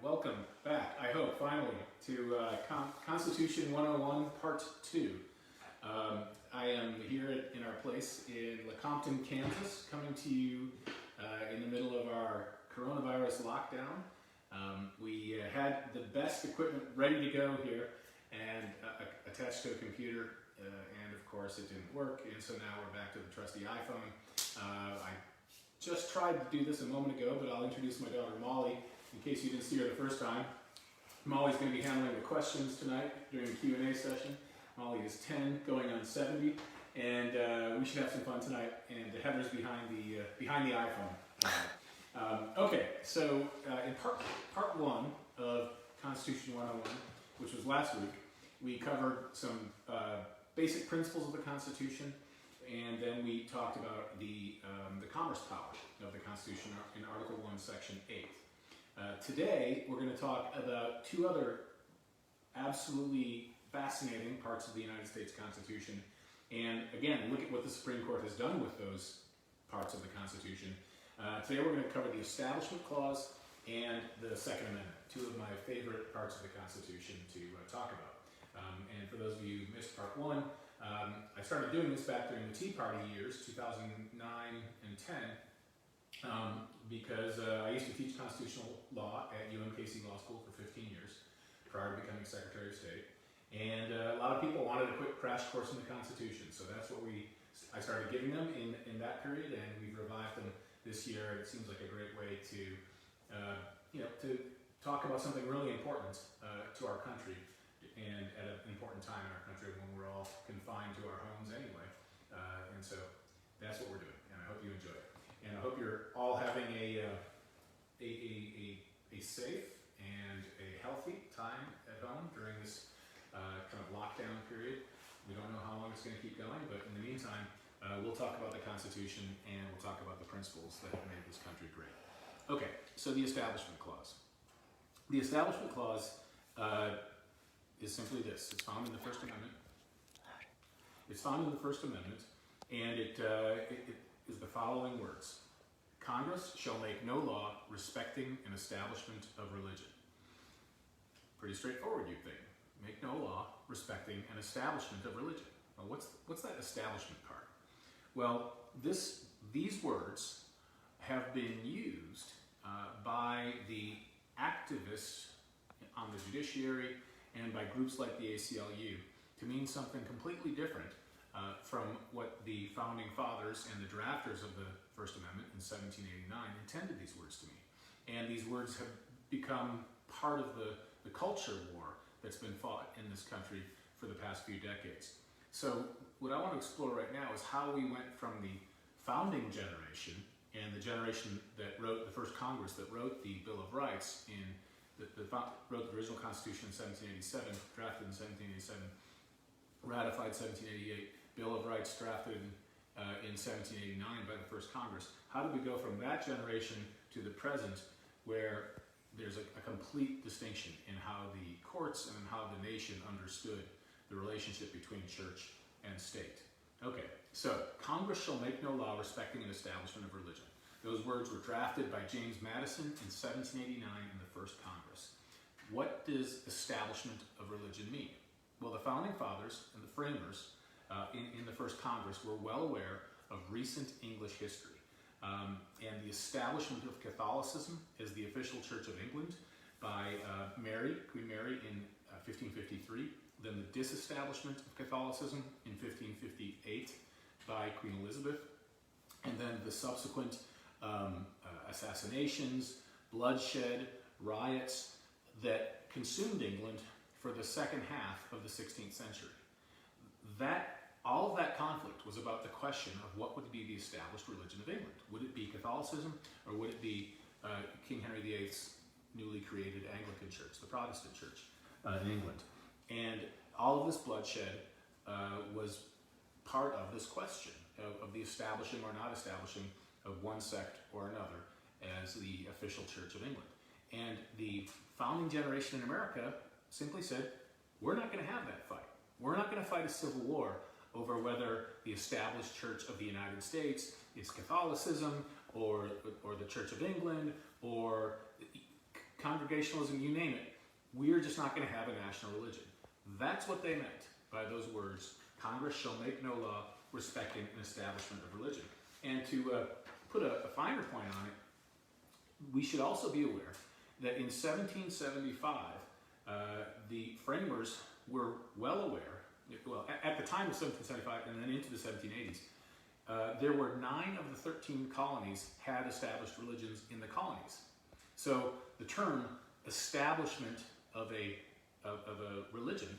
Welcome back, I hope, finally, to Constitution 101, Part 2. I am here in our place in Lecompton, Kansas, coming to you in the middle of our coronavirus lockdown. We had the best equipment ready to go here and attached to a computer, and of course it didn't work, and so now we're back to the trusty iPhone. I just tried to do this a moment ago, but I'll introduce my daughter Molly, in case you didn't see her the first time. Molly's going to be handling the questions tonight during the Q&A session. Molly is 10, going on 70, and we should have some fun tonight. And Heather's behind the iPhone. Okay, so in part one of Constitution 101, which was last week, we covered some basic principles of the Constitution, and then we talked about the commerce power of the Constitution in Article 1, Section 8. Today, we're going to talk about two other absolutely fascinating parts of the United States Constitution, and again, look at what the Supreme Court has done with those parts of the Constitution. Today, we're going to cover the Establishment Clause and the Second Amendment, two of my favorite parts of the Constitution to talk about. And for those of you who missed part one, I started doing this back during the Tea Party years, 2009 and 10, because I used to teach constitutional law at UMKC Law School for 15 years, prior to becoming Secretary of State. And a lot of people wanted a quick crash course in the Constitution, so that's what I started giving them in that period, and we've revived them this year. It seems like a great way to, to talk about something really important to our country, and at an important time in our country when we're all confined to our homes anyway. And so that's what we're doing, and I hope you enjoy it. And I hope you're all having a safe and a healthy time at home during this kind of lockdown period. We don't know how long it's going to keep going, but in the meantime, we'll talk about the Constitution and we'll talk about the principles that have made this country great. Okay, so the Establishment Clause. The Establishment Clause is simply this. It's found in the First Amendment. It's found in the First Amendment, and it is the following words. Congress shall make no law respecting an establishment of religion. Pretty straightforward, you'd think. Make no law respecting an establishment of religion. Well, what's that establishment part? Well, these words have been used by the activists on the judiciary and by groups like the ACLU to mean something completely different from what the Founding Fathers and the drafters of the First Amendment in 1789 intended these words to mean. And these words have become part of the culture war that's been fought in this country for the past few decades. So what I want to explore right now is how we went from the founding generation and the generation that wrote the first Congress that wrote the Bill of Rights wrote the original Constitution in 1787, drafted in 1787, ratified 1788, Bill of Rights drafted in 1789 by the first Congress. How did we go from that generation to the present, where there's a complete distinction in how the courts and how the nation understood the relationship between church and state? Okay, so Congress shall make no law respecting an establishment of religion. Those words were drafted by James Madison in 1789 in the first Congress. What does establishment of religion mean? Well, the Founding Fathers and the framers in the first Congress were well aware of recent English history. And the establishment of Catholicism as the official Church of England by Queen Mary in 1553, then the disestablishment of Catholicism in 1558 by Queen Elizabeth, and then the subsequent assassinations, bloodshed, riots that consumed England for the second half of the 16th century. All of that conflict was about the question of what would be the established religion of England. Would it be Catholicism, or would it be King Henry VIII's newly created Anglican Church, the Protestant Church in England? And all of this bloodshed was part of this question of the establishing or not establishing of one sect or another as the official Church of England. And the founding generation in America simply said, we're not going to have that fight. We're not going to fight a civil war over whether the established Church of the United States is Catholicism or the Church of England or Congregationalism, you name it. We're just not going to have a national religion. That's what they meant by those words, Congress shall make no law respecting an establishment of religion. And to put a finer point on it, we should also be aware that in 1775, the framers were well aware, well, at the time of 1775 and then into the 1780s, there were 9 of the 13 colonies had established religions in the colonies. So the term establishment of a religion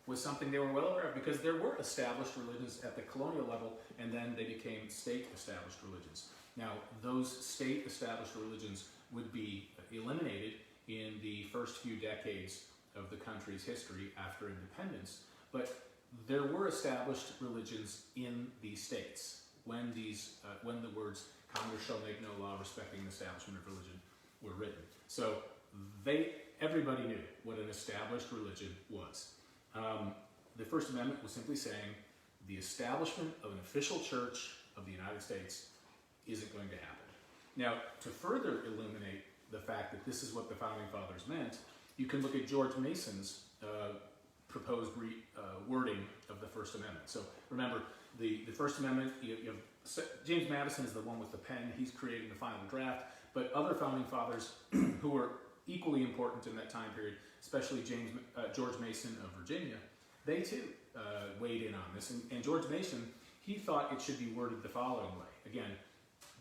was something they were well aware of, because there were established religions at the colonial level, and then they became state-established religions. Now, those state-established religions would be eliminated in the first few decades of the country's history after independence, but there were established religions in these states when the words "Congress shall make no law respecting the establishment of religion" were written. So everybody knew what an established religion was. The First Amendment was simply saying the establishment of an official church of the United States isn't going to happen. Now, to further illuminate the fact that this is what the Founding Fathers meant, you can look at George Mason's proposed wording of the First Amendment. So remember, the First Amendment, you have James Madison is the one with the pen. He's creating the final draft, but other Founding Fathers who were equally important in that time period, especially George Mason of Virginia, they too weighed in on this. And George Mason, he thought it should be worded the following way. Again,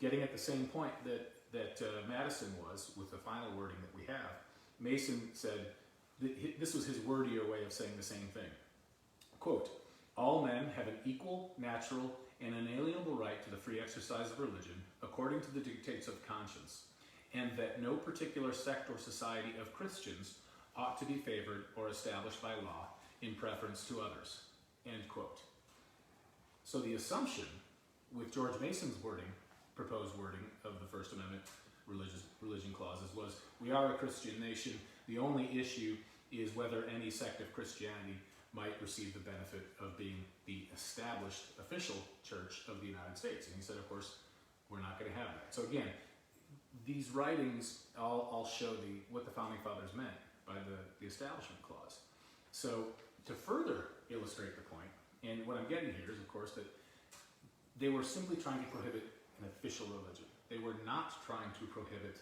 getting at the same point that Madison was with the final wording that we have. Mason said, this was his wordier way of saying the same thing. Quote, "All men have an equal, natural, and inalienable right to the free exercise of religion according to the dictates of conscience, and that no particular sect or society of Christians ought to be favored or established by law in preference to others." End quote. So the assumption with George Mason's proposed wording of the First Amendment religion clauses was, we are a Christian nation. The only issue is whether any sect of Christianity might receive the benefit of being the established official church of the United States. And he said, of course, we're not going to have that. So again, these writings all show what the Founding Fathers meant by the Establishment Clause. So to further illustrate the point, and what I'm getting here is, of course, that they were simply trying to prohibit an official religion. They were not trying to prohibit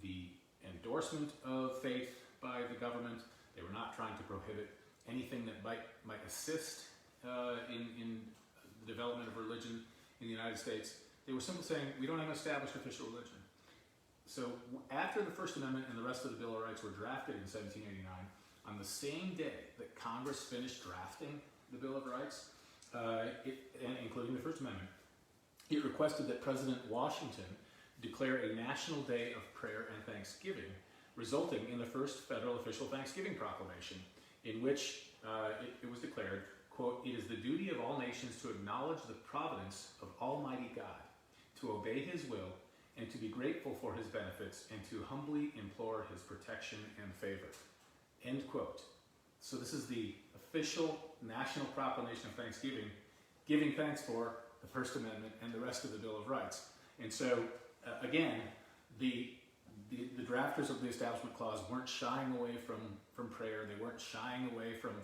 the endorsement of faith by the government. They were not trying to prohibit anything that might assist in the development of religion in the United States. They were simply saying, we don't have an established official religion. So after the First Amendment and the rest of the Bill of Rights were drafted in 1789, on the same day that Congress finished drafting the Bill of Rights, and including the First Amendment, it requested that President Washington declare a national day of prayer and thanksgiving, resulting in the first federal official Thanksgiving proclamation, in which it was declared, quote, "It is the duty of all nations to acknowledge the providence of Almighty God, to obey His will, and to be grateful for His benefits, and to humbly implore His protection and favor." End quote. So this is the official national proclamation of Thanksgiving, giving thanks for the First Amendment and the rest of the Bill of Rights. And so, again, the drafters of the Establishment Clause weren't shying away from prayer. They weren't shying away from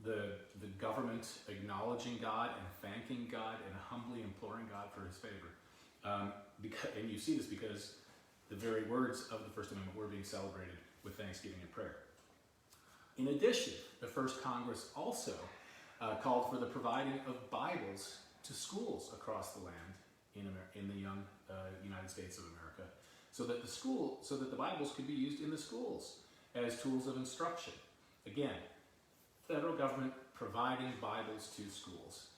the government acknowledging God and thanking God and humbly imploring God for His favor. And you see this because the very words of the First Amendment were being celebrated with thanksgiving and prayer. In addition, the First Congress also called for the providing of Bibles to schools across the land in the young United States of America, so that the Bibles could be used in the schools as tools of instruction. Again, federal government providing Bibles to schools.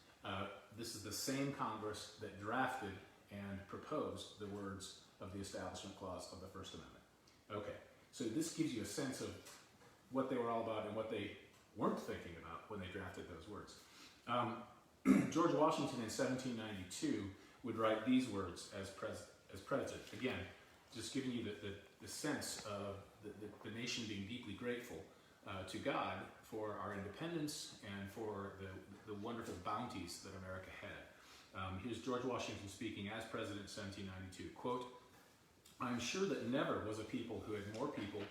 This is the same Congress that drafted and proposed the words of the Establishment Clause of the First Amendment. Okay, so this gives you a sense of what they were all about and what they weren't thinking about when they drafted those words. George Washington in 1792 would write these words as president. Again, just giving you the sense of the nation being deeply grateful to God for our independence and for the wonderful bounties that America had. Here's George Washington speaking as president in 1792. Quote, "I am sure that never was a people who had more people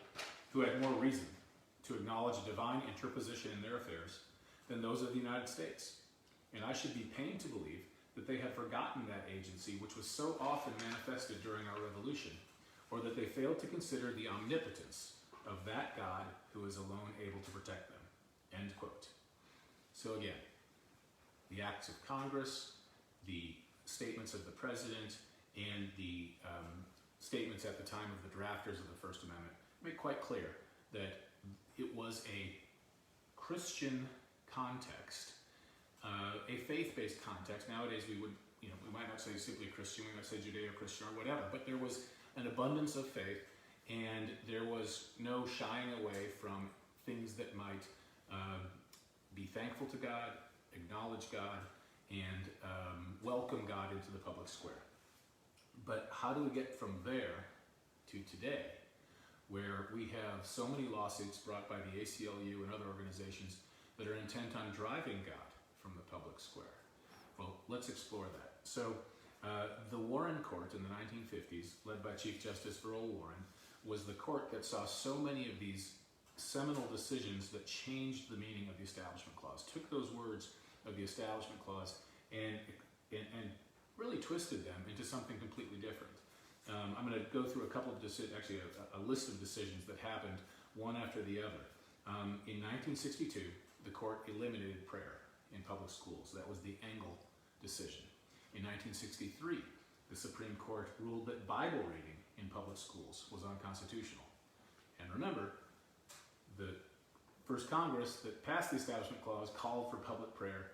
who had more reason to acknowledge divine interposition in their affairs than those of the United States. And I should be pained to believe that they had forgotten that agency which was so often manifested during our revolution, or that they failed to consider the omnipotence of that God who is alone able to protect them. End quote. So again, the acts of Congress, the statements of the President, and the statements at the time of the drafters of the First Amendment make quite clear that it was a Christian context, a faith-based context. Nowadays we would, we might not say simply Christian, we might say Judeo-Christian or whatever, but there was an abundance of faith, and there was no shying away from things that might be thankful to God, acknowledge God, and welcome God into the public square. But how do we get from there to today, where we have so many lawsuits brought by the ACLU and other organizations that are intent on driving God from the public square? Well, let's explore that. So the Warren Court in the 1950s, led by Chief Justice Earl Warren, was the court that saw so many of these seminal decisions that changed the meaning of the Establishment Clause, took those words of the Establishment Clause and really twisted them into something completely different. I'm going to go through a couple of actually a list of decisions that happened one after the other. In 1962, the court eliminated prayer in public schools. That was the Engel decision. In 1963, the Supreme Court ruled that Bible reading in public schools was unconstitutional. And remember, the first Congress that passed the Establishment Clause called for public prayer,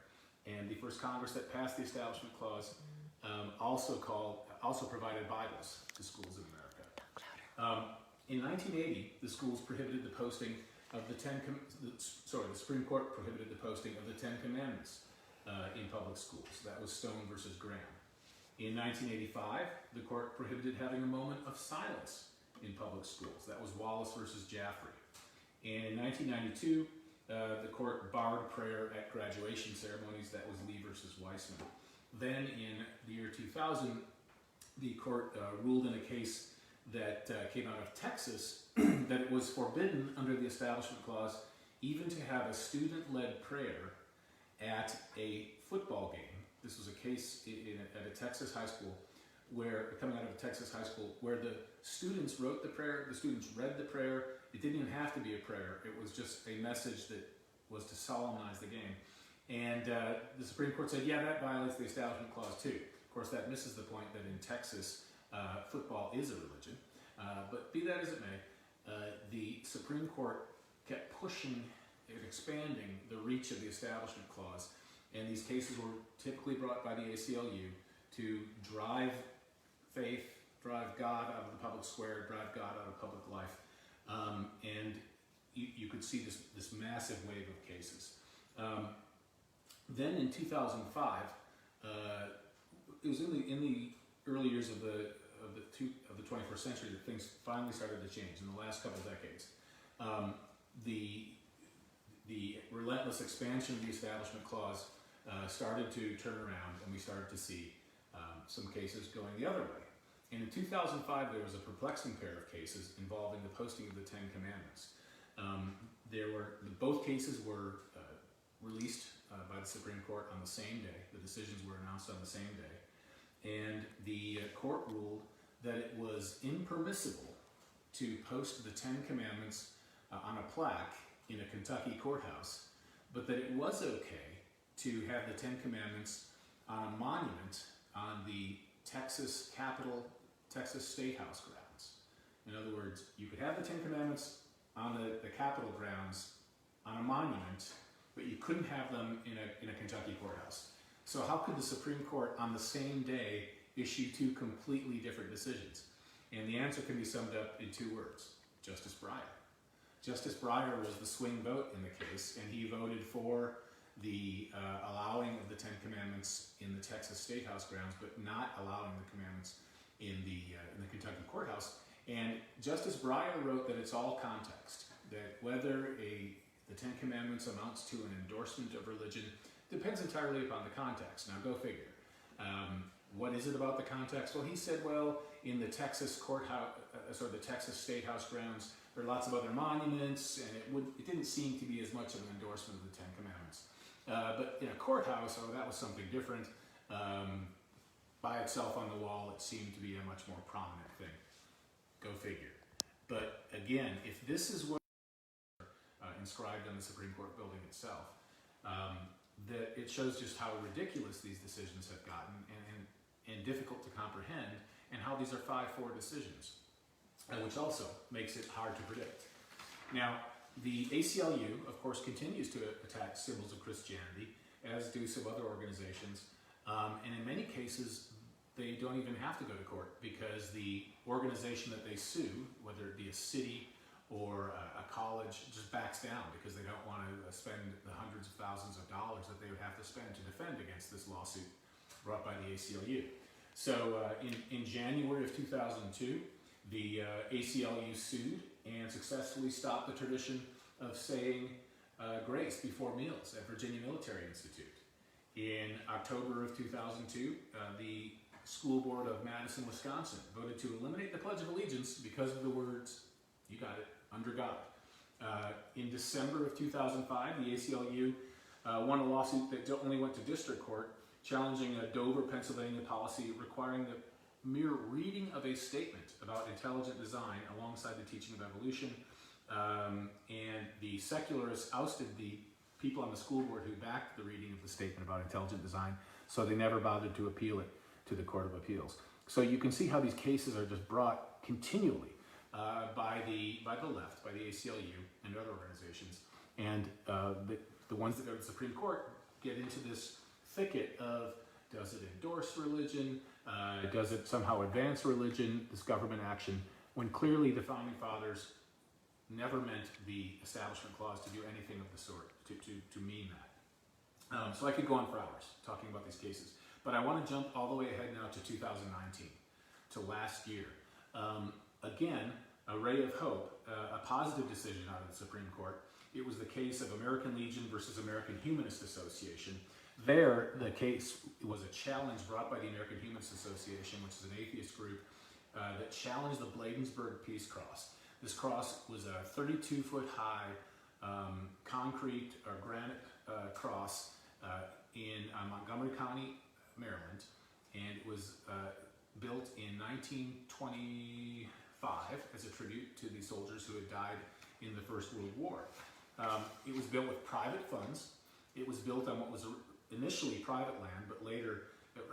and the first Congress that passed the Establishment Clause also provided Bibles to schools in America. In 1980, the schools prohibited the posting of the Supreme Court prohibited the posting of the Ten Commandments in public schools. That was Stone versus Graham. In 1985, the court prohibited having a moment of silence in public schools. That was Wallace versus Jaffrey. And in 1992, the court barred prayer at graduation ceremonies. That was Lee versus Weissman. Then in the year 2000, the court ruled in a case that came out of Texas that it was forbidden under the Establishment Clause even to have a student-led prayer at a football game. This was a case at a Texas high school coming out of a Texas high school, where the students wrote the prayer, the students read the prayer. It didn't even have to be a prayer. It was just a message that was to solemnize the game. And the Supreme Court said, yeah, that violates the Establishment Clause too. Of course, that misses the point that in Texas, football is a religion. But be that as it may, the Supreme Court kept pushing and expanding the reach of the Establishment Clause. And these cases were typically brought by the ACLU to drive faith, drive God out of the public square, drive God out of public life. And you could see this massive wave of cases. Then in 2005, it was in the early years of the 21st century that things finally started to change in the last couple decades. The relentless expansion of the Establishment Clause started to turn around, and we started to see some cases going the other way. And in 2005, there was a perplexing pair of cases involving the posting of the Ten Commandments. Both cases were released by the Supreme Court on the same day. The decisions were announced on the same day. And the court ruled that it was impermissible to post the Ten Commandments on a plaque in a Kentucky courthouse, but that it was okay to have the Ten Commandments on a monument on the Texas State House grounds. In other words, you could have the Ten Commandments on the Capitol grounds on a monument, but you couldn't have them in a Kentucky courthouse. So how could the Supreme Court on the same day issue two completely different decisions? And the answer can be summed up in two words: Justice Breyer. Justice Breyer was the swing vote in the case, and he voted for the allowing of the Ten Commandments in the Texas State House grounds, but not allowing the commandments in the Kentucky courthouse. And Justice Breyer wrote that it's all context, that whether the Ten Commandments amounts to an endorsement of religion depends entirely upon the context. Now go figure. What is it about the context? Well, he said, well, in the Texas sort of the Texas State House grounds. There are lots of other monuments, and it didn't seem to be as much of an endorsement of the Ten Commandments. But in a courthouse, that was something different. By itself on the wall, it seemed to be a much more prominent thing. Go figure. But again, if this is what inscribed on the Supreme Court building itself, that it shows just how ridiculous these decisions have gotten and difficult to comprehend, and how these are 5-4 decisions, which also makes it hard to predict. Now, the ACLU, of course, continues to attack symbols of Christianity, as do some other organizations, and in many cases, they don't even have to go to court, because the organization that they sue, whether it be a city or a college, just backs down because they don't want to spend the hundreds of thousands of dollars that they would have to spend to defend against this lawsuit brought by the ACLU. So in January of 2002, the ACLU sued and successfully stopped the tradition of saying grace before meals at Virginia Military Institute. In October of 2002, the School Board of Madison, Wisconsin voted to eliminate the Pledge of Allegiance because of the words, you got it, under God. In December of 2005, the ACLU won a lawsuit that only went to district court, challenging a Dover, Pennsylvania policy requiring the mere reading of a statement about intelligent design alongside the teaching of evolution. And the secularists ousted the people on the school board who backed the reading of the statement about intelligent design, so they never bothered to appeal it to the Court of Appeals. So you can see how these cases are just brought continually by the left, by the ACLU and other organizations, and the ones that go to the Supreme Court get into this thicket of, does it endorse religion, does it somehow advance religion, this government action, when clearly the Founding Fathers never meant the Establishment Clause to do anything of the sort, to mean that. So I could go on for hours talking about these cases, but I want to jump all the way ahead now to 2019, to last year. Again, a ray of hope, a positive decision out of the Supreme Court. It was the case of American Legion versus American Humanist Association. There, the case was a challenge brought by the American Humanist Association, which is an atheist group that challenged the Bladensburg Peace Cross. This cross was a 32-foot high concrete or granite cross in Montgomery County, Maryland, and it was built in 1925 as a tribute to the soldiers who had died in the First World War. It was built with private funds. It was built on what was initially private land, but later,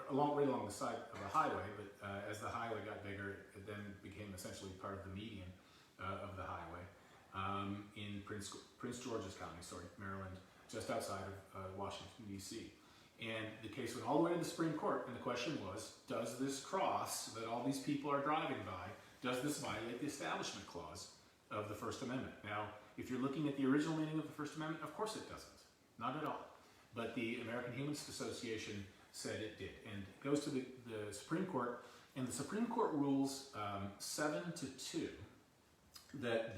right along the side of a highway, but as the highway got bigger, it then became essentially part of the median of the highway in Prince George's County, Maryland, just outside of Washington, D.C. And the case went all the way to the Supreme Court, and the question was, does this cross that all these people are driving by, does this violate the Establishment Clause of the First Amendment? Now, if you're looking at the original meaning of the First Amendment, of course it doesn't. Not at all. But the American Humanist Association said it did. And it goes to the Supreme Court, and the Supreme Court rules 7-2 that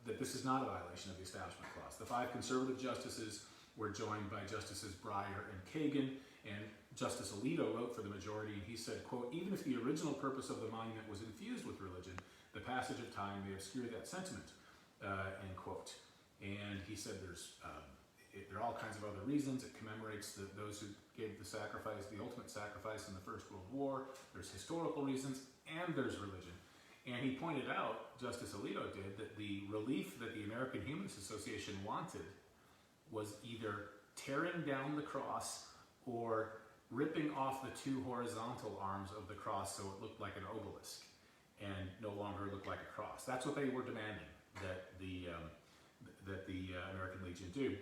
that this is not a violation of the Establishment Clause. The 5 conservative justices were joined by Justices Breyer and Kagan, and Justice Alito wrote for the majority, and he said, quote, even if the original purpose of the monument was infused with religion, the passage of time may obscure that sentiment, end quote. And he said there are all kinds of other reasons. It commemorates those who gave the sacrifice, the ultimate sacrifice in the First World War. There's historical reasons, and there's religion. And he pointed out, Justice Alito did, that the relief that the American Humanist Association wanted was either tearing down the cross or ripping off the 2 horizontal arms of the cross so it looked like an obelisk and no longer looked like a cross. That's what they were demanding that the American Legion do.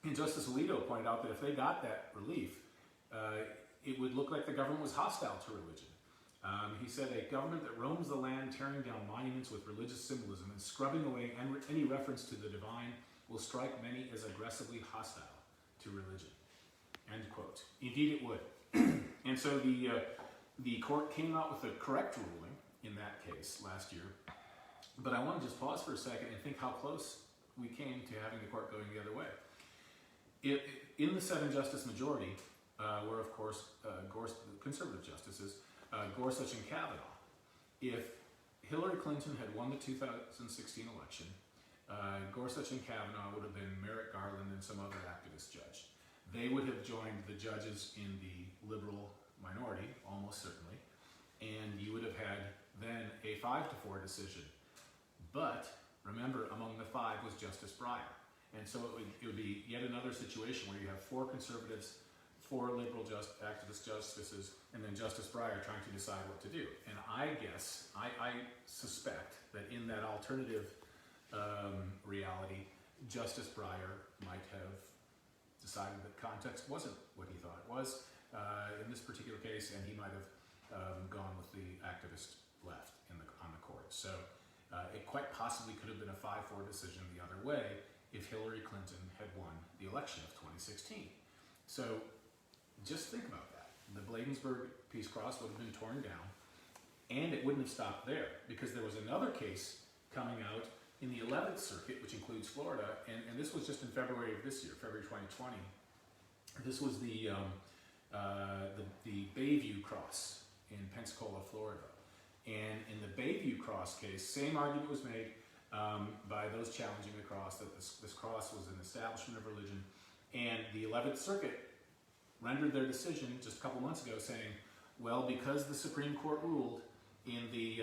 And Justice Alito pointed out that if they got that relief, it would look like the government was hostile to religion. He said a government that roams the land tearing down monuments with religious symbolism and scrubbing away any reference to the divine will strike many as aggressively hostile to religion, end quote. Indeed it would. And so the court came out with a correct ruling in that case last year. But I want to just pause for a second and think how close we came to having the court going the other way. In the 7-justice majority were, of course, the conservative justices, Gorsuch and Kavanaugh. if Hillary Clinton had won the 2016 election, Gorsuch and Kavanaugh would have been Merrick Garland and some other activist judge. They would have joined the judges in the liberal minority, almost certainly, and you would have had then a 5-4 decision. But remember, among the 5 was Justice Breyer. And so it would be yet another situation where you have 4 conservatives, 4 liberal activist justices, and then Justice Breyer trying to decide what to do. And I guess, I suspect that in that alternative reality, Justice Breyer might have decided that context wasn't what he thought it was in this particular case, and he might have gone with the activist left on the court. So it quite possibly could have been a 5-4 decision the other way if Hillary Clinton had won the election of 2016. So just think about that. The Bladensburg Peace Cross would have been torn down, and it wouldn't have stopped there, because there was another case coming out in the 11th Circuit, which includes Florida, and this was just in February of this year, February 2020. This was the Bayview Cross in Pensacola, Florida. And in the Bayview Cross case, same argument was made by those challenging the cross, that this cross was an establishment of religion. And the 11th Circuit rendered their decision just a couple months ago saying, well, because the Supreme Court ruled in the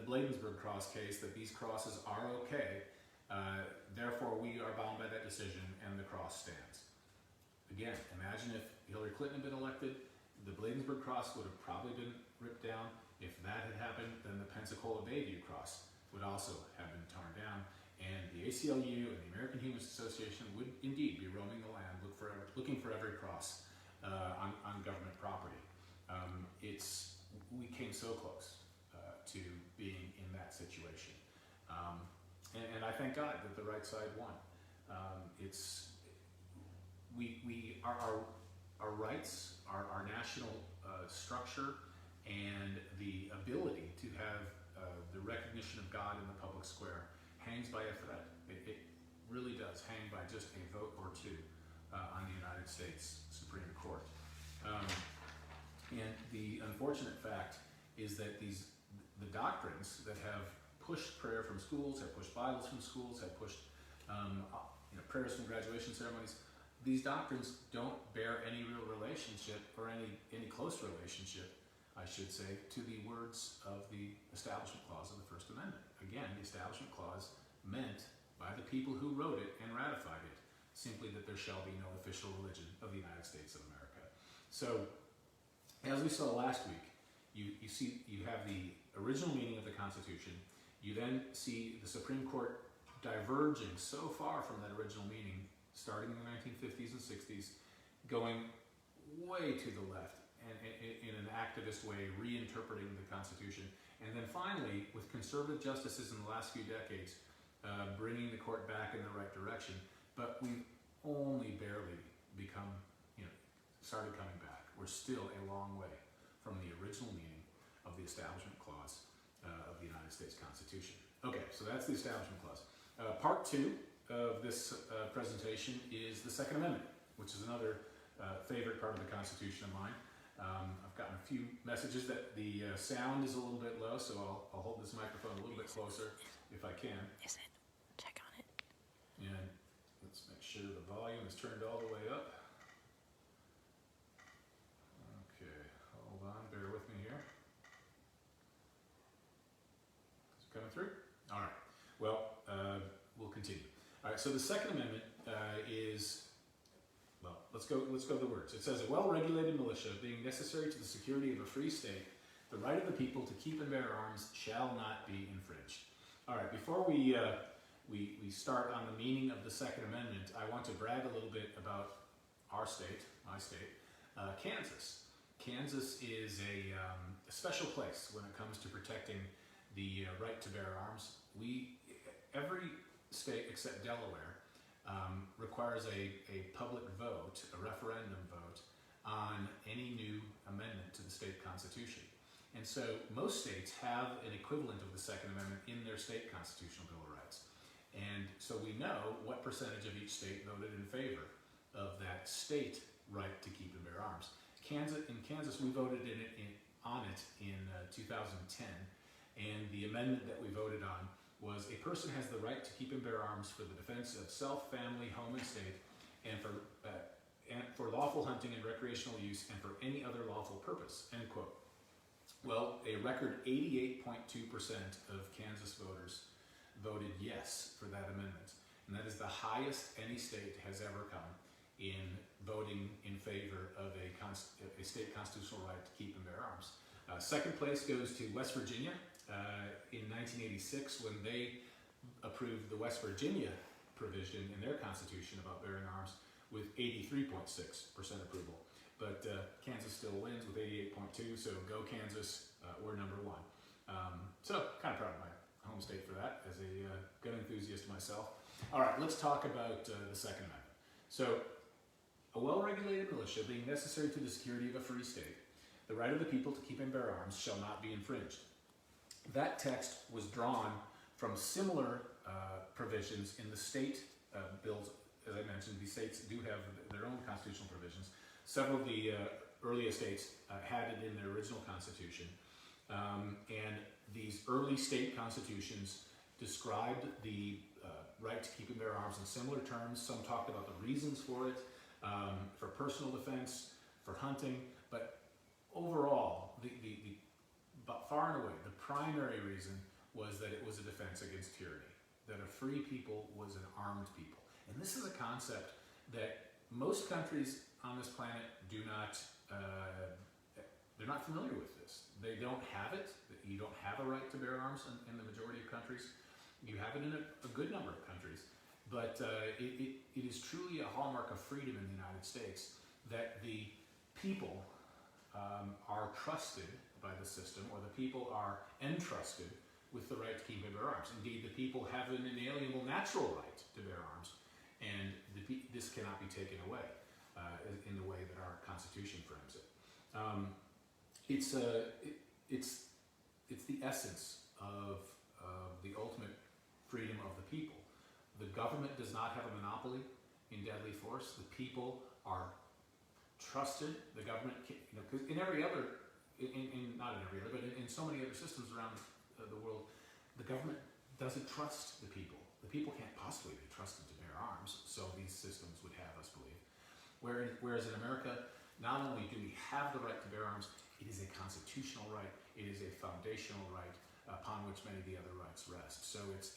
Bladensburg cross case that these crosses are okay, therefore we are bound by that decision and the cross stands. Again, imagine if Hillary Clinton had been elected, the Bladensburg cross would have probably been ripped down. If that had happened, then the Pensacola Bayview cross would also have been torn down, and the ACLU and the American Humanist Association would indeed be roaming the land looking for every cross on government property. We came so close to being in that situation, and I thank God that the right side won. Our rights, our national structure, and the ability to have the recognition of God in the public square hangs by a thread. It really does hang by just a vote or two on the United States Supreme Court. And the unfortunate fact is that the doctrines that have pushed prayer from schools, have pushed Bibles from schools, have pushed prayers from graduation ceremonies, these doctrines don't bear any real relationship, or any close relationship, I should say, to the words of the Establishment Clause of the First Amendment. Again, the Establishment Clause meant by the people who wrote it and ratified it simply that there shall be no official religion of the United States of America. So, as we saw last week, you have the original meaning of the Constitution. You then see the Supreme Court diverging so far from that original meaning, starting in the 1950s and 60s, going way to the left, and in an activist way, reinterpreting the Constitution. And then finally, with conservative justices in the last few decades, bringing the court back in the right direction. But we've only barely started coming back. We're still a long way from the original meaning of the Establishment Clause of the United States Constitution. Okay, so that's the Establishment Clause. Part 2 of this presentation is the Second Amendment, which is another favorite part of the Constitution of mine. I've gotten a few messages that the sound is a little bit low, so I'll hold this microphone a little bit closer if I can. Is it? Check on it. And let's make sure the volume is turned all the way up. Okay, hold on, bear with me here. Is it coming through? All right, well, we'll continue. All right, so the Second Amendment is, well, let's go to the words. It says, a well-regulated militia being necessary to the security of a free state, the right of the people to keep and bear arms shall not be infringed. All right, before we start on the meaning of the Second Amendment, I want to brag a little bit about our state, my state, Kansas. Kansas is a special place when it comes to protecting the right to bear arms. Every state except Delaware requires a public vote, a referendum vote, on any new amendment to the state constitution. And so most states have an equivalent of the Second Amendment in their state constitutional Bill of Rights. And so we know what percentage of each state voted in favor of that state right to keep and bear arms. In Kansas, we voted on it in 2010, And the amendment that we voted on was a person has the right to keep and bear arms for the defense of self, family, home, and state, and for lawful hunting and recreational use, and for any other lawful purpose, end quote. Well, a record 88.2% of Kansas voters voted yes for that amendment. And that is the highest any state has ever come in voting in favor of a state constitutional right to keep and bear arms. Second place goes to West Virginia in 1986 when they approved the West Virginia provision in their constitution about bearing arms with 83.6% approval. But Kansas still wins with 88.2, so go Kansas, we're number one. So kind of proud of my home state for that as a gun enthusiast myself. All right, let's talk about the Second Amendment. So, a well-regulated militia being necessary to the security of a free state, the right of the people to keep and bear arms shall not be infringed. That text was drawn from similar provisions in the state bills. As I mentioned, these states do have their own constitutional provisions. Several of the earliest states had it in their original constitution. And these early state constitutions described the right to keep and bear arms in similar terms. Some talked about the reasons for it, for personal defense, for hunting, but overall, but far and away, the primary reason was that it was a defense against tyranny, that a free people was an armed people. And this is a concept that most countries on this planet do not, they're not familiar with this. They don't have it. You don't have a right to bear arms in the majority of countries. You have it in a good number of countries. But it is truly a hallmark of freedom in the United States that the people are trusted by the system, or the people are entrusted with the right to keep and bear arms. Indeed, the people have an inalienable natural right to bear arms, and this cannot be taken away in the way that our Constitution frames it. It's the essence of the ultimate freedom of the people. The government does not have a monopoly in deadly force. The people are trusted. The government, because in every other, not in every other, but in so many other systems around the world, the government doesn't trust the people. The people can't possibly be trusted to bear arms, so these systems would have us believe. Whereas in America, not only do we have the right to bear arms, it is a constitutional right. It is a foundational right upon which many of the other rights rest. So it's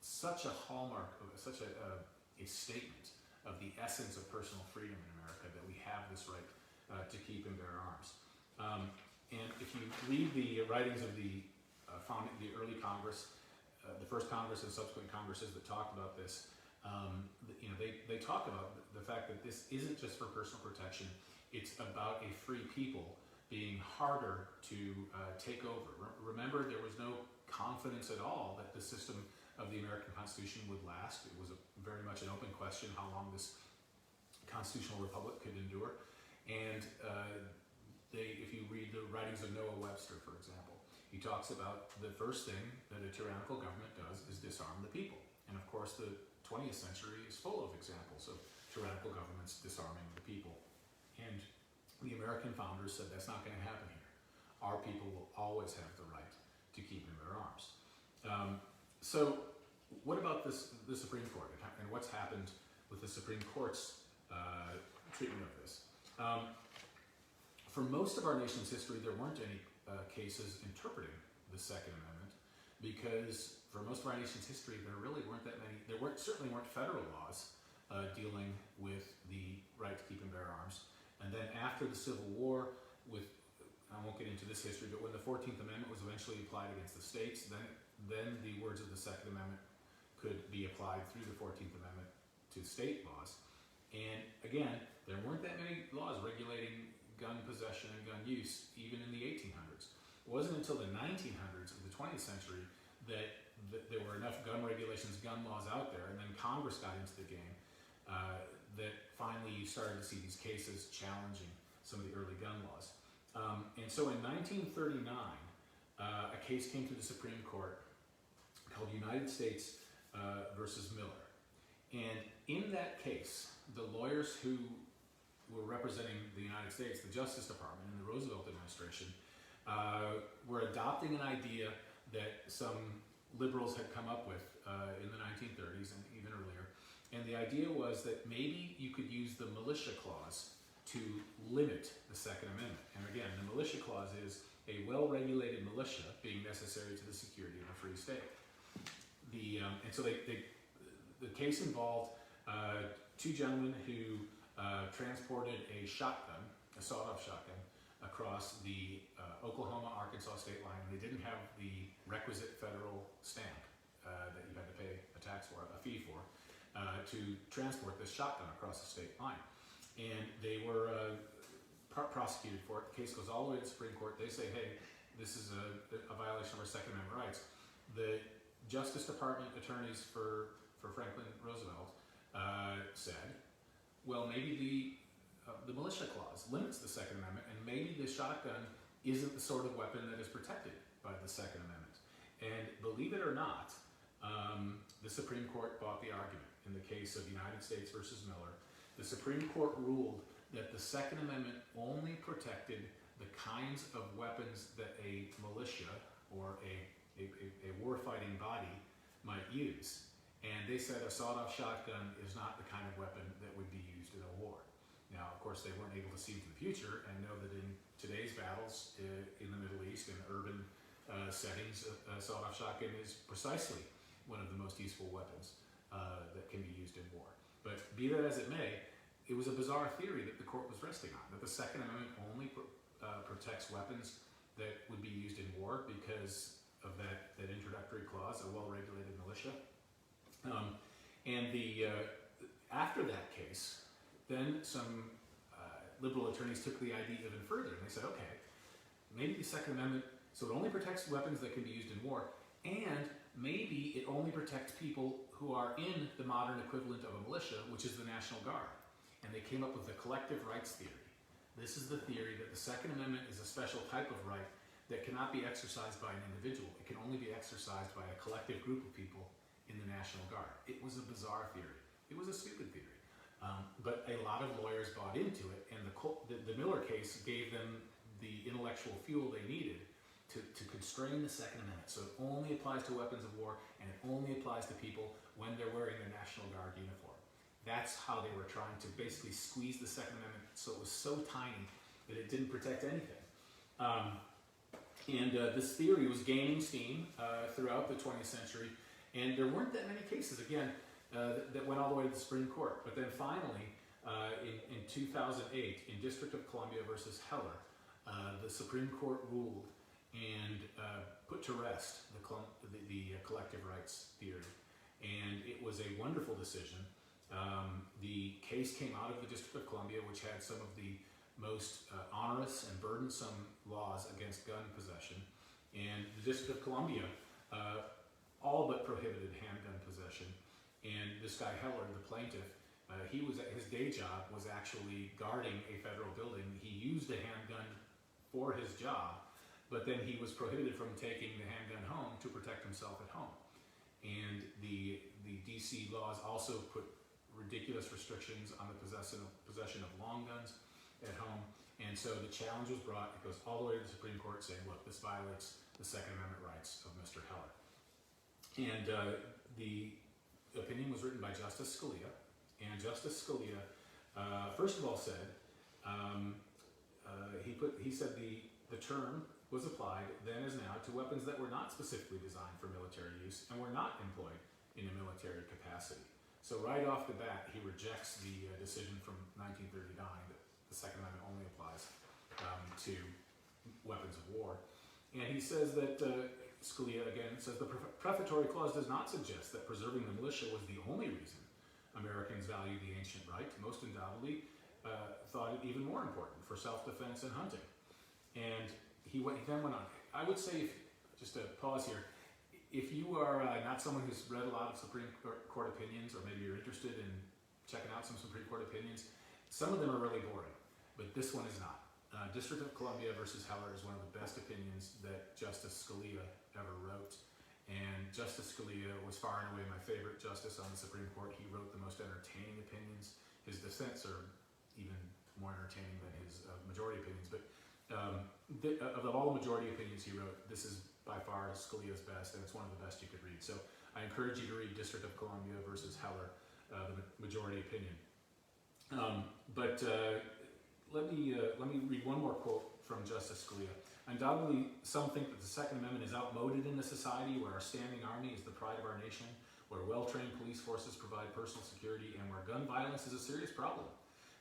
such a hallmark, such a statement of the essence of personal freedom in America that we have this right to keep and bear arms. And if you read the writings of the early Congress, the first Congress and subsequent Congresses that talked about this, they talk about the fact that this isn't just for personal protection. It's about a free people being harder to take over. Remember, there was no confidence at all that the system of the American Constitution would last. It was very much an open question how long this constitutional republic could endure. And if you read the writings of Noah Webster, for example, he talks about the first thing that a tyrannical government does is disarm the people. And of course, the 20th century is full of examples of tyrannical governments disarming the people. And the American founders said that's not going to happen here. Our people will always have the right to keep and bear arms. So what about the Supreme Court and what's happened with the Supreme Court's treatment of this? For most of our nation's history, there weren't any cases interpreting the Second Amendment because for most of our nation's history, there really weren't that many. Certainly weren't federal laws dealing with the right to keep and bear arms. And then after the Civil War, I won't get into this history, but when the 14th Amendment was eventually applied against the states, then the words of the Second Amendment could be applied through the 14th Amendment to state laws. And again, there weren't that many laws regulating gun possession and gun use, even in the 1800s. It wasn't until the 1900s of the 20th century that there were enough gun regulations, gun laws out there, and then Congress got into the game, that finally you started to see these cases challenging some of the early gun laws. And so in 1939, a case came to the Supreme Court called United States versus Miller. And in that case, the lawyers who were representing the United States, the Justice Department and the Roosevelt administration, were adopting an idea that some liberals had come up with in the 1930s and even earlier. And the idea was that maybe you could use the Militia Clause to limit the Second Amendment. And again, the Militia Clause is a well-regulated militia being necessary to the security of a free state. And so the case involved two gentlemen who transported a shotgun, a sawed-off shotgun, across the Oklahoma-Arkansas state line. They didn't have the requisite federal stamp that you had to pay a tax for, a fee for, to transport this shotgun across the state line. And they were prosecuted for it. The case goes all the way to the Supreme Court. They say, hey, this is a violation of our Second Amendment rights. The Justice Department attorneys for Franklin Roosevelt said, well, maybe the Militia Clause limits the Second Amendment, and maybe the shotgun isn't the sort of weapon that is protected by the Second Amendment. And believe it or not, the Supreme Court bought the argument. In the case of United States versus Miller, the Supreme Court ruled that the Second Amendment only protected the kinds of weapons that a militia or a war-fighting body might use. And they said a sawed-off shotgun is not the kind of weapon that would be used in a war. Now, of course, they weren't able to see into the future and know that in today's battles in the Middle East, in urban settings, a sawed-off shotgun is precisely one of the most useful weapons that can be used in war. But be that as it may, it was a bizarre theory that the court was resting on, that the Second Amendment only protects weapons that would be used in war because of that introductory clause, a well-regulated militia. After that case, then some liberal attorneys took the idea even further, and they said, okay, maybe the Second Amendment, so it only protects weapons that can be used in war, and maybe it only protects people who are in the modern equivalent of a militia, which is the National Guard. And they came up with the collective rights theory. This is the theory that the Second Amendment is a special type of right that cannot be exercised by an individual. It can only be exercised by a collective group of people in the National Guard. It was a bizarre theory. It was a stupid theory. But a lot of lawyers bought into it, and the Miller case gave them the intellectual fuel they needed to constrain the Second Amendment. So it only applies to weapons of war, and it only applies to people when they're wearing their National Guard uniform. That's how they were trying to basically squeeze the Second Amendment so it was so tiny that it didn't protect anything. This theory was gaining steam throughout the 20th century, and there weren't that many cases, again, that went all the way to the Supreme Court. But then finally, in 2008, in District of Columbia versus Heller, the Supreme Court ruled and put to rest the collective rights theory. And it was a wonderful decision. The case came out of the District of Columbia, which had some of the most onerous and burdensome laws against gun possession. And the District of Columbia all but prohibited handgun possession. And this guy Heller, the plaintiff, his day job was actually guarding a federal building. He used a handgun for his job, but then he was prohibited from taking the handgun home to protect himself at home. And the DC laws also put ridiculous restrictions on the possession of long guns at home. And so the challenge was brought. It goes all the way to the Supreme Court saying, look, this violates the Second Amendment rights of Mr. Heller. And the opinion was written by Justice Scalia. And Justice Scalia, first of all, said, he said the term was applied then as now to weapons that were not specifically designed for military use and were not employed in a military capacity. So right off the bat, he rejects the decision from 1939 that the Second Amendment only applies to weapons of war. And he says that, Scalia again says, the prefatory clause does not suggest that preserving the militia was the only reason Americans value the ancient right. Most undoubtedly thought it even more important for self-defense and hunting. And he then went on. I would say, just to pause here, if you are not someone who's read a lot of Supreme Court opinions, or maybe you're interested in checking out some Supreme Court opinions, some of them are really boring, but this one is not. District of Columbia versus Heller is one of the best opinions that Justice Scalia ever wrote. And Justice Scalia was far and away my favorite justice on the Supreme Court. He wrote the most entertaining opinions. His dissents are even more entertaining than his majority opinions. But of all the majority opinions he wrote, this is by far Scalia's best, and it's one of the best you could read. So I encourage you to read District of Columbia versus Heller, the majority opinion. Let me read one more quote from Justice Scalia. Undoubtedly, some think that the Second Amendment is outmoded in a society where our standing army is the pride of our nation, where well-trained police forces provide personal security, and where gun violence is a serious problem.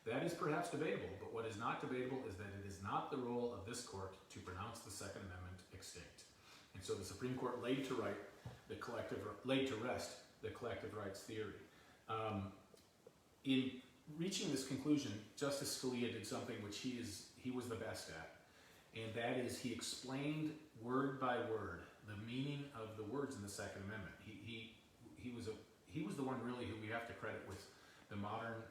That is perhaps debatable, but what is not debatable is that it is not the role of this court to pronounce the Second Amendment extinct. And so the Supreme Court laid to rest the collective rights theory. In reaching this conclusion, Justice Scalia did something which he was the best at, and that is he explained word by word the meaning of the words in the Second Amendment. He was the one really who we have to credit with the modern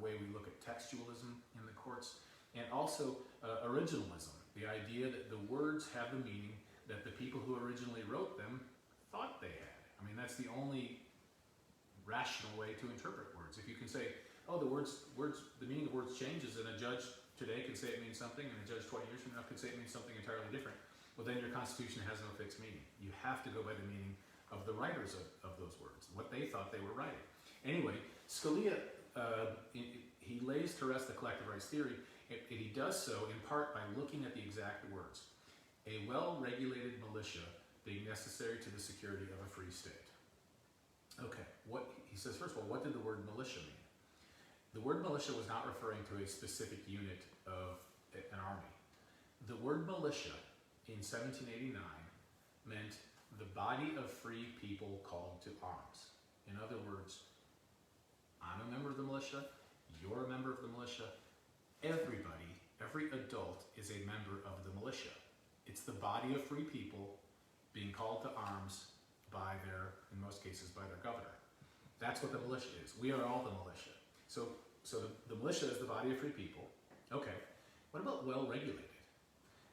way we look at textualism in the courts, and also originalism, the idea that the words have the meaning that the people who originally wrote them thought they had. I mean, that's the only rational way to interpret words. If you can say, oh, the meaning of words changes, and a judge today can say it means something, and a judge 20 years from now can say it means something entirely different, well, then your Constitution has no fixed meaning. You have to go by the meaning of the writers of those words, what they thought they were writing. Anyway, Scalia, he lays to rest the collective rights theory, and he does so in part by looking at the exact words. A well-regulated militia being necessary to the security of a free state. Okay, he says, first of all, what did the word militia mean? The word militia was not referring to a specific unit of an army. The word militia in 1789 meant the body of free people called to arms. In other words, I'm a member of the militia, you're a member of the militia, everybody, every adult is a member of the militia. It's the body of free people being called to arms by in most cases, by their governor. That's what the militia is. We are all the militia. So the militia is the body of free people. Okay, what about well-regulated?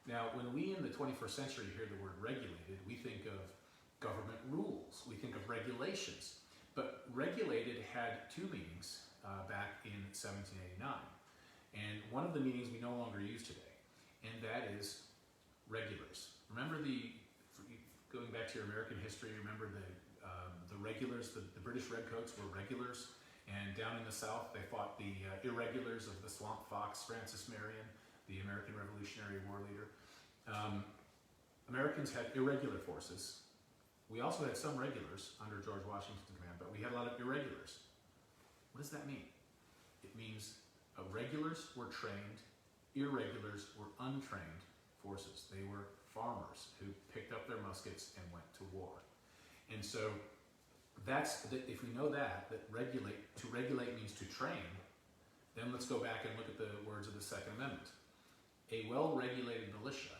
Now, when we in the 21st century hear the word regulated, we think of government rules, we think of regulations. But regulated had two meanings back in 1789. And one of the meanings we no longer use today, and that is regulars. Remember going back to your American history, remember the regulars, the British redcoats were regulars, and down in the South they fought the irregulars of the Swamp Fox, Francis Marion, the American Revolutionary War leader. Americans had irregular forces. We also had some regulars under George Washington's command, but we had a lot of irregulars. What does that mean? It means regulars were trained, irregulars were untrained forces. They were farmers who picked up their muskets and went to war. And so if we know that to regulate means to train, then let's go back and look at the words of the Second Amendment. A well-regulated militia,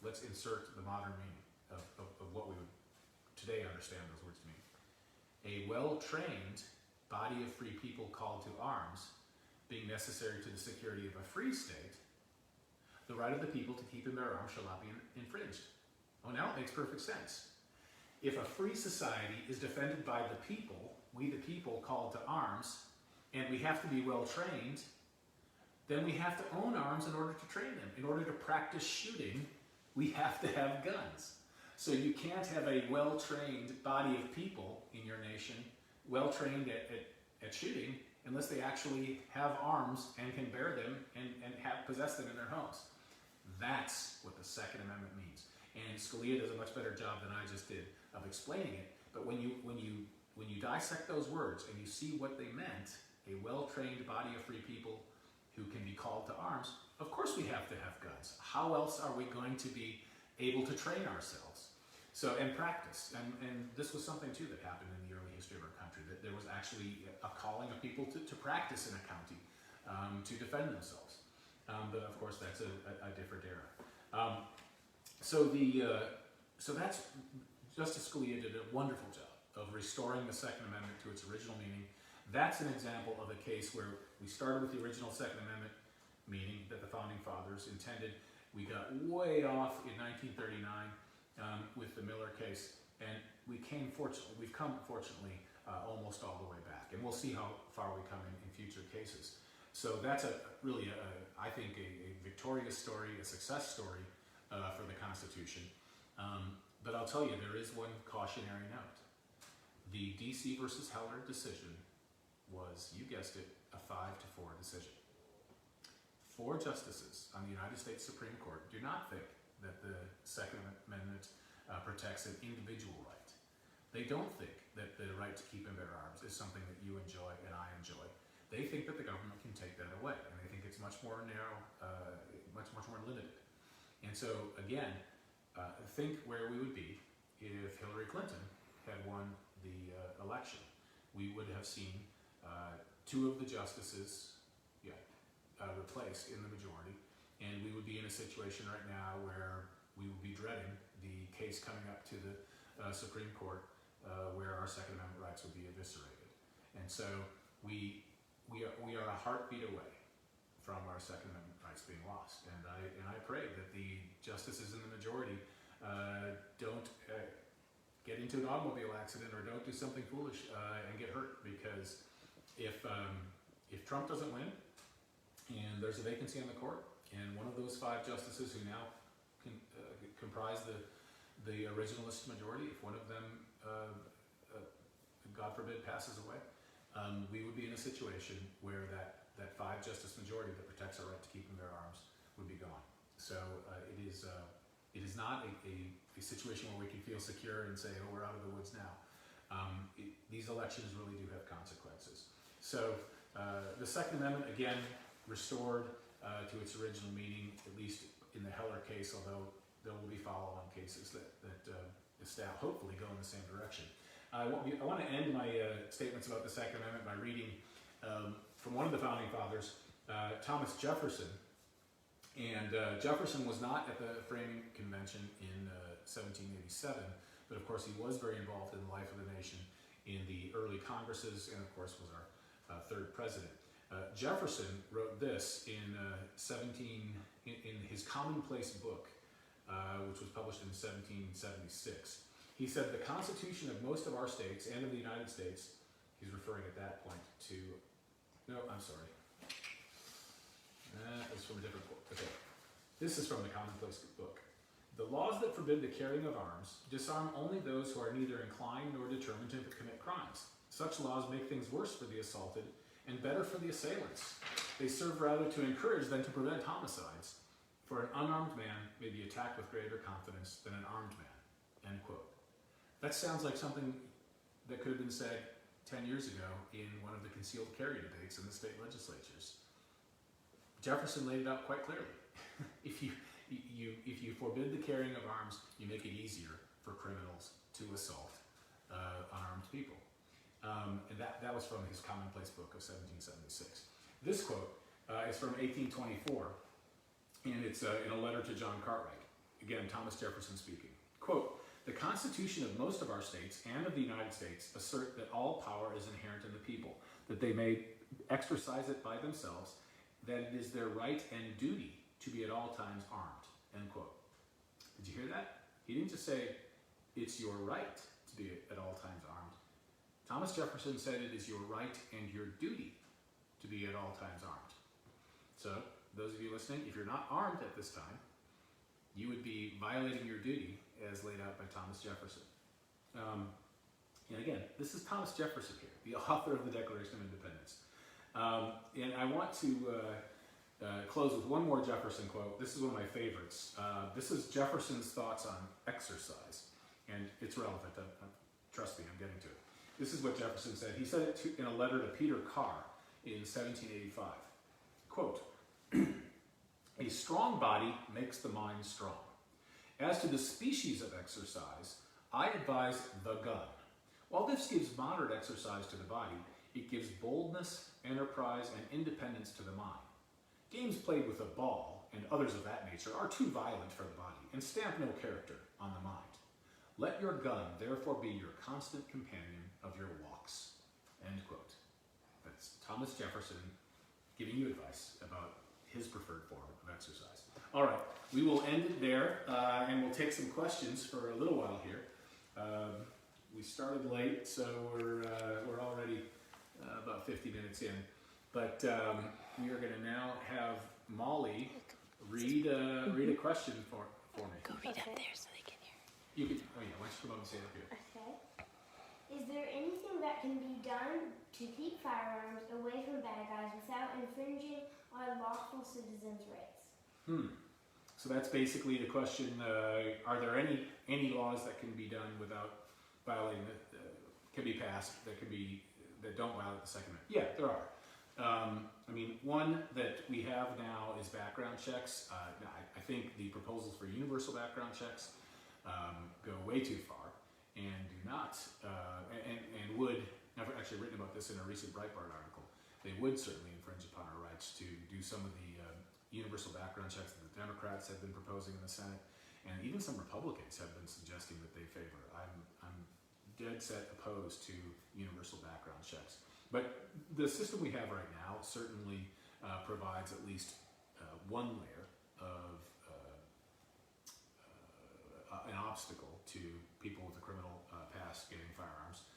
let's insert the modern meaning of what we would today understand those words to mean. A well-trained body of free people called to arms, being necessary to the security of a free state, the right of the people to keep and bear arms shall not be infringed. Oh, now it makes perfect sense. If a free society is defended by the people, we the people called to arms, and we have to be well trained, then we have to own arms in order to train them. In order to practice shooting, we have to have guns. So you can't have a well-trained body of people in your nation, well-trained at shooting, unless they actually have arms and can bear them and possess them in their homes. That's what the Second Amendment means. And Scalia does a much better job than I just did of explaining it. But when you dissect those words and you see what they meant, a well-trained body of free people who can be called to arms, of course we have to have guns. How else are we going to be able to train ourselves? So, and practice. And this was something too that happened in the early history of our country, that there was actually a calling of people to practice in a county, to defend themselves. But of course that's a different era. So that's, Justice Scalia did a wonderful job of restoring the Second Amendment to its original meaning. That's an example of a case where we started with the original Second Amendment meaning that the Founding Fathers intended. We got way off in 1939 with the Miller case, and we've come fortunately almost all the way back. And we'll see how far we come in future cases. So that's I think a victorious story, a success story for the Constitution. But I'll tell you, there is one cautionary note. The DC versus Heller decision was, you guessed it, a 5-4 decision. 4 justices on the United States Supreme Court do not think that the Second Amendment protects an individual right. They don't think that the right to keep and bear arms is something that you enjoy and I enjoy. They think that the government can take that away, and they think it's much more narrow, much more limited. And so, again, think where we would be if Hillary Clinton had won the election. We would have seen 2 of the justices replaced in the majority, and we would be in a situation right now where we would be dreading the case coming up to the Supreme Court where our Second Amendment rights would be eviscerated. And so we are a heartbeat away from our Second Amendment rights being lost. And I pray that the justices in the majority don't get into an automobile accident or don't do something foolish and get hurt, because if Trump doesn't win and there's a vacancy on the court, and one of those 5 justices who now comprise the originalist majority, if one of them, God forbid, passes away, we would be in a situation where that 5 justice majority that protects our right to keep and bear arms would be gone. So it is not a situation where we can feel secure and say, oh, we're out of the woods now. These elections really do have consequences. So the Second Amendment, again, restored to its original meaning, at least in the Heller case, although there will be follow-on cases that hopefully go in the same direction. I want to end my statements about the Second Amendment by reading from one of the founding fathers, Thomas Jefferson. And Jefferson was not at the framing convention in 1787, but of course he was very involved in the life of the nation in the early Congresses, and of course was our 3rd president. Jefferson wrote this in his Commonplace book, which was published in 1776. He said, "The Constitution of most of our states and of the United States," he's referring at that point to, no, I'm sorry. That was from a different book. Okay. This is from the Commonplace book. "The laws that forbid the carrying of arms disarm only those who are neither inclined nor determined to commit crimes. Such laws make things worse for the assaulted and better for the assailants. They serve rather to encourage than to prevent homicides. For an unarmed man may be attacked with greater confidence than an armed man." End quote. That sounds like something that could have been said 10 years ago in one of the concealed carry debates in the state legislatures. Jefferson laid it out quite clearly. If you forbid the carrying of arms, you make it easier for criminals to assault unarmed people. And that was from his Commonplace book of 1776. This quote is from 1824, and it's in a letter to John Cartwright. Again, Thomas Jefferson speaking. Quote, "The Constitution of most of our states and of the United States assert that all power is inherent in the people, that they may exercise it by themselves, that it is their right and duty to be at all times armed." End quote. Did you hear that? He didn't just say it's your right to be at all times armed. Thomas Jefferson said it is your right and your duty to be at all times armed. So, those of you listening, if you're not armed at this time, you would be violating your duty as laid out by Thomas Jefferson. And again, this is Thomas Jefferson here, the author of the Declaration of Independence. And I want to close with one more Jefferson quote. This is one of my favorites. This is Jefferson's thoughts on exercise, and it's relevant. Trust me, I'm getting to it. This is what Jefferson said. He said it in a letter to Peter Carr in 1785. Quote, "A strong body makes the mind strong. As to the species of exercise, I advise the gun. While this gives moderate exercise to the body, it gives boldness, enterprise, and independence to the mind. Games played with a ball and others of that nature are too violent for the body and stamp no character on the mind. Let your gun therefore be your constant companion of your walks." End quote. That's Thomas Jefferson giving you advice about his preferred form of exercise. All right, we will end it there, and we'll take some questions for a little while here. We started late, so we're already about 50 minutes in. But we are going to now have Molly read a question for me. Go read up there so they can hear. You can, oh yeah, why don't you come up and say it up here? Okay. Is there anything that can be done to keep firearms away from bad guys without infringing on lawful citizens' rights? So that's basically the question, are there any laws that can be done without violating, can be passed, that don't violate the Second Amendment? Yeah, there are. I mean, one that we have now is background checks. I think the proposals for universal background checks go way too far and do not, and would, I've actually written about this in a recent Breitbart article, they would certainly infringe upon our rights to do some of the universal background checks that the Democrats have been proposing in the Senate, and even some Republicans have been suggesting that they favor. I'm dead set opposed to universal background checks. But the system we have right now certainly provides at least one layer of an obstacle to people with a criminal past getting firearms.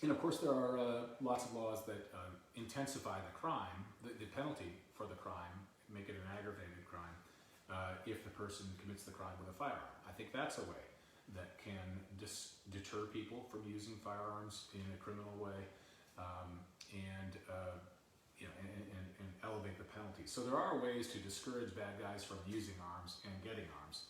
And of course there are lots of laws that intensify the crime, the penalty for the crime, make it an aggravated crime if the person commits the crime with a firearm. I think that's a way that can deter people from using firearms in a criminal way, and elevate the penalty. So there are ways to discourage bad guys from using arms and getting arms.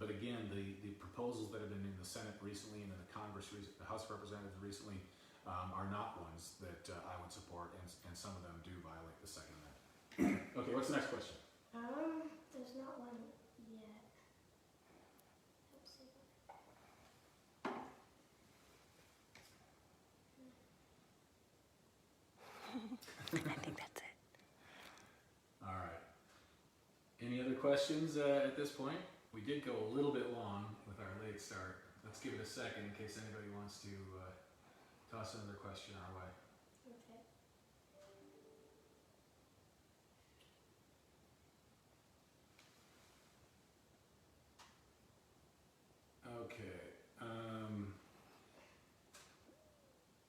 But again, the proposals that have been in the Senate recently and in the Congress, the House of Representatives recently, are not ones that I would support, and some of them do violate the Second Amendment. Okay, what's the next question? There's not one yet. Let's see. I think that's it. All right. Any other questions at this point? We did go a little bit long with our late start. Let's give it a second in case anybody wants to toss another question our way. Okay.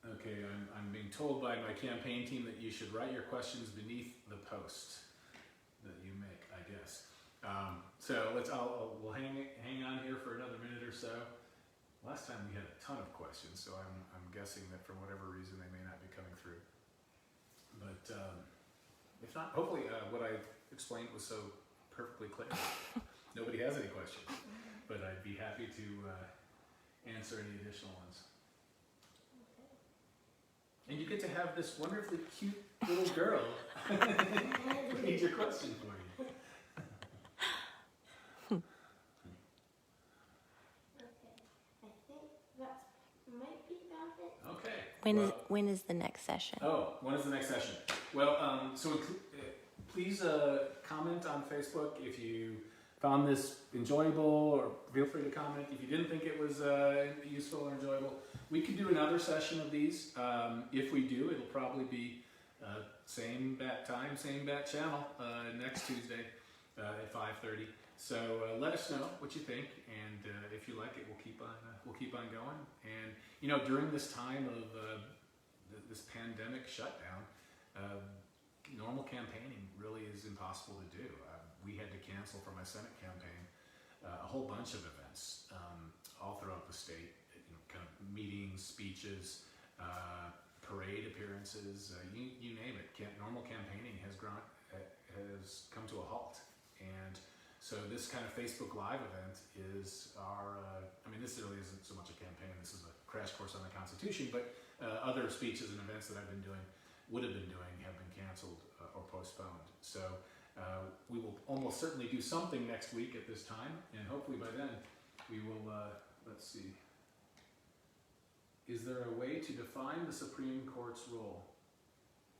Okay, I'm being told by my campaign team that you should write your questions beneath the post that you make, I guess. So we'll hang on here for another minute or so. Last time we had a ton of questions, so I'm guessing that for whatever reason they may not be coming through. But if not, hopefully what I explained was so perfectly clear. Nobody has any questions, but I'd be happy to answer any additional ones. And you get to have this wonderfully cute little girl read your question for you. When is the next session? Oh, when is the next session? Well, so please comment on Facebook if you found this enjoyable, or feel free to comment if you didn't think it was useful or enjoyable. We could do another session of these. If we do, it'll probably be same bat time, same bat channel next Tuesday at 5:30. So let us know what you think, and if you like it, we'll keep on going. And you know, during this time of this pandemic shutdown, normal campaigning really is impossible to do. We had to cancel for my Senate campaign a whole bunch of events all throughout the state. You know, kind of meetings, speeches, parade appearances, you name it. Normal campaigning has come to a halt, and so this kind of Facebook Live event is our, I mean, this really isn't so much a campaign, this is a crash course on the Constitution, but other speeches and events that I've been doing, would have been doing, have been canceled or postponed. So we will almost certainly do something next week at this time, and hopefully by then we will, let's see. Is there a way to define the Supreme Court's role?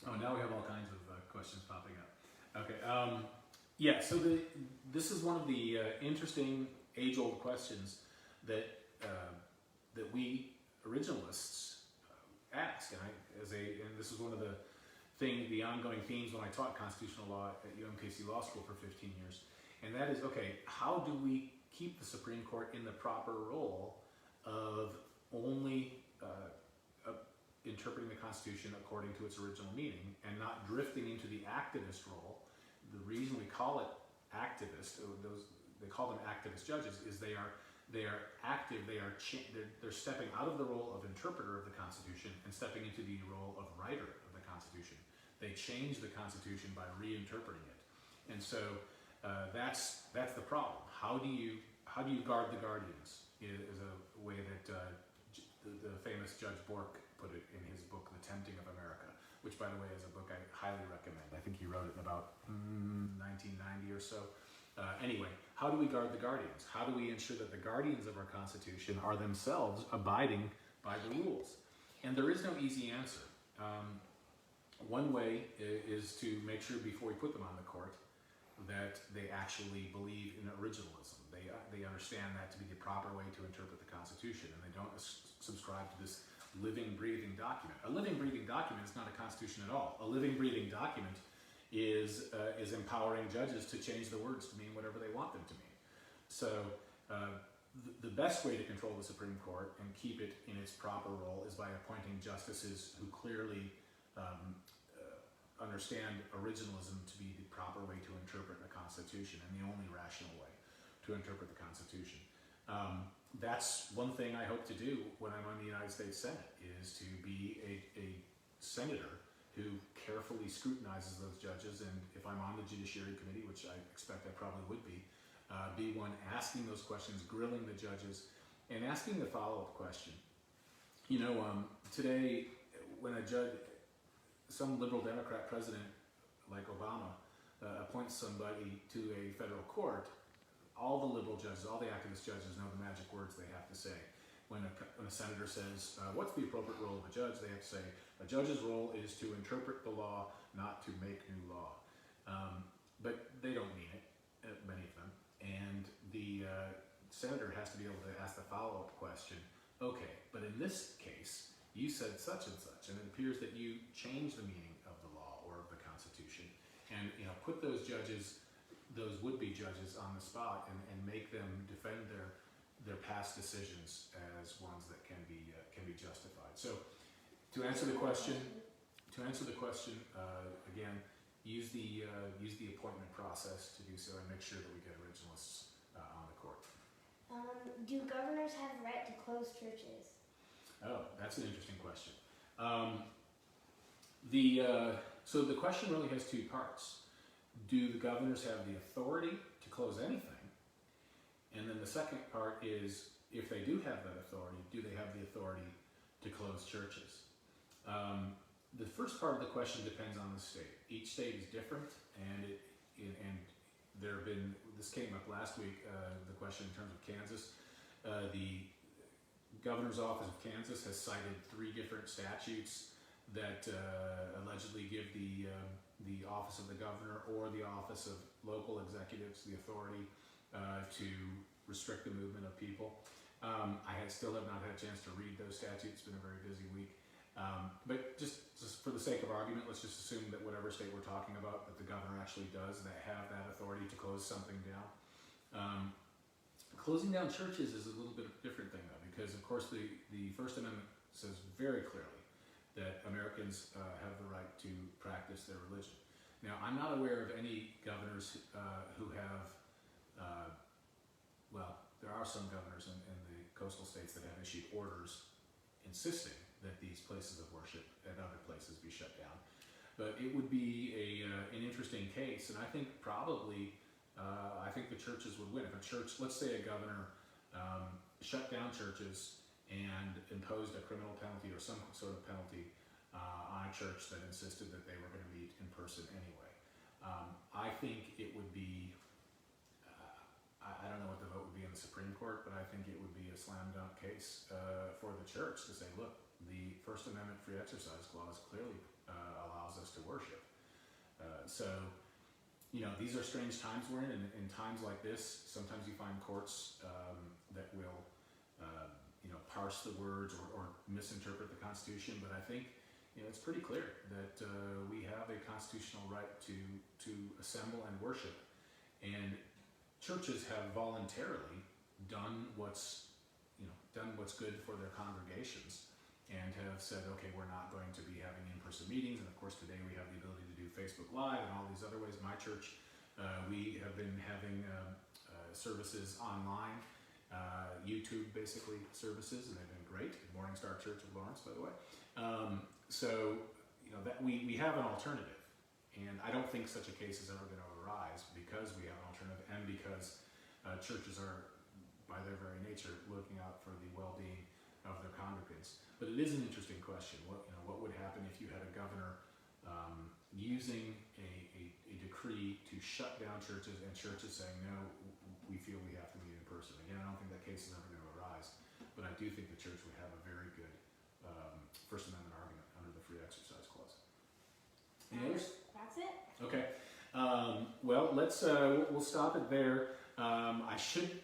Oh, now we have all kinds of questions popping up. Okay. Yeah, so this is one of the interesting age-old questions that that we originalists ask, and this is one of the ongoing themes when I taught constitutional law at UMKC Law School for 15 years, and that is, okay, how do we keep the Supreme Court in the proper role of only interpreting the Constitution according to its original meaning and not drifting into the activist role? The reason we call it activist, they call them activist judges, is they are They are active. They're stepping out of the role of interpreter of the Constitution and stepping into the role of writer of the Constitution. They change the Constitution by reinterpreting it, and so that's the problem. How do you guard the guardians? Is a way that the famous Judge Bork put it in his book, The Tempting of America, which, by the way, is a book I highly recommend. I think he wrote it in about 1990 or so. Anyway, how do we guard the guardians? How do we ensure that the guardians of our Constitution are themselves abiding by the rules? And there is no easy answer. One way is to make sure before we put them on the court that they actually believe in originalism. They understand that to be the proper way to interpret the Constitution, and they don't subscribe to this living, breathing document. A living, breathing document is not a Constitution at all. A living, breathing document is empowering judges to change the words to mean whatever they want them to mean. So the best way to control the Supreme Court and keep it in its proper role is by appointing justices who clearly understand originalism to be the proper way to interpret the Constitution and the only rational way to interpret the Constitution. That's one thing I hope to do when I'm on the United States Senate, is to be a senator who carefully scrutinizes those judges, and if I'm on the Judiciary Committee, which I expect I probably would be one asking those questions, grilling the judges, and asking the follow-up question. You know, today, when a judge, some liberal Democrat president like Obama appoints somebody to a federal court, all the liberal judges, all the activist judges know the magic words they have to say. When a senator says, what's the appropriate role of a judge, they have to say, a judge's role is to interpret the law, not to make new law. But they don't mean it, many of them. And the senator has to be able to ask the follow-up question, okay, but in this case, you said such and such, and it appears that you changed the meaning of the law or of the Constitution, and put those judges, those would-be judges, on the spot and make them defend their past decisions as ones that can be justified. So, to answer the question, again, use the appointment process to do so, and make sure that we get originalists on the court. Do governors have the right to close churches? Oh, that's an interesting question. So the question really has two parts. Do the governors have the authority to close anything? And then the second part is, if they do have that authority, do they have the authority to close churches? The first part of the question depends on the state. Each state is different, and there have been, this came up last week, the question in terms of Kansas. The governor's office of Kansas has cited 3 different statutes that allegedly give the office of the governor or the office of local executives the authority to restrict the movement of people. I still have not had a chance to read those statutes. It's been a very busy week. But just for the sake of argument, let's just assume that whatever state we're talking about, that the governor actually does have that authority to close something down. Closing down churches is a little bit of a different thing, though, because of course the First Amendment says very clearly that Americans have the right to practice their religion. Now, I'm not aware of any governors who have, well, there are some governors in the coastal states that have issued orders insisting that these places of worship and other places be shut down. But it would be an interesting case, and I think probably, I think the churches would win. If a church, let's say a governor shut down churches and imposed a criminal penalty or some sort of penalty on a church that insisted that they were going to meet in person anyway. I think it would be, I don't know what the vote would be in the Supreme Court, but I think it would be a slam dunk case for the church to say, look, the First Amendment free exercise clause clearly allows us to worship. So, these are strange times we're in times like this, sometimes you find courts that will, parse the words or misinterpret the Constitution, but I think, it's pretty clear that we have a constitutional right to assemble and worship, and churches have voluntarily done what's good for their congregations, and have said, okay, we're not going to be having in-person meetings, and of course today we have the ability to do Facebook Live and all these other ways. My church, we have been having services online, YouTube basically services, and they've been great. Morning Star Church of Lawrence, by the way. So that we have an alternative, and I don't think such a case is ever going to arise because we have an alternative, and because churches are, by their very nature, looking out for the well-being of their congregants. But it is an interesting question. What would happen if you had a governor using a decree to shut down churches, and churches saying, no, we feel we have to meet in person? Again, I don't think that case is ever going to arise, but I do think the church would have a very good First Amendment argument under the Free Exercise Clause. Any others? That's it. Okay. Well, we'll stop it there. I should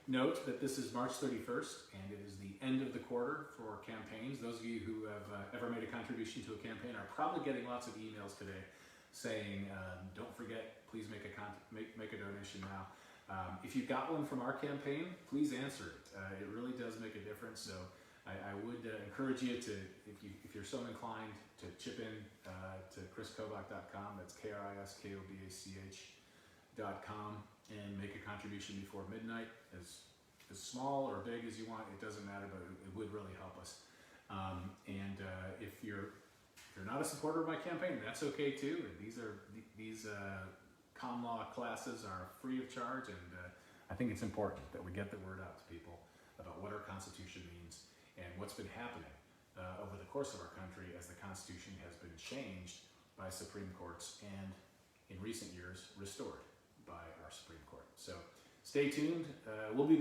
note that this is March 31st, and it is the end of the quarter for campaigns. Those of you who have ever made a contribution to a campaign are probably getting lots of emails today saying, don't forget, please make a donation now. If you got one from our campaign, please answer it. It really does make a difference. So I would encourage you to, if you're so inclined, to chip in to chriskobach.com. That's KRISKOBACH.com, and make a contribution before midnight. As small or big as you want, it doesn't matter, but it would really help us. If you're not a supporter of my campaign, that's okay too. These common law classes are free of charge, and I think it's important that we get the word out to people about what our Constitution means and what's been happening over the course of our country as the Constitution has been changed by Supreme Courts and, in recent years, restored by our Supreme Court. So stay tuned. We'll be back.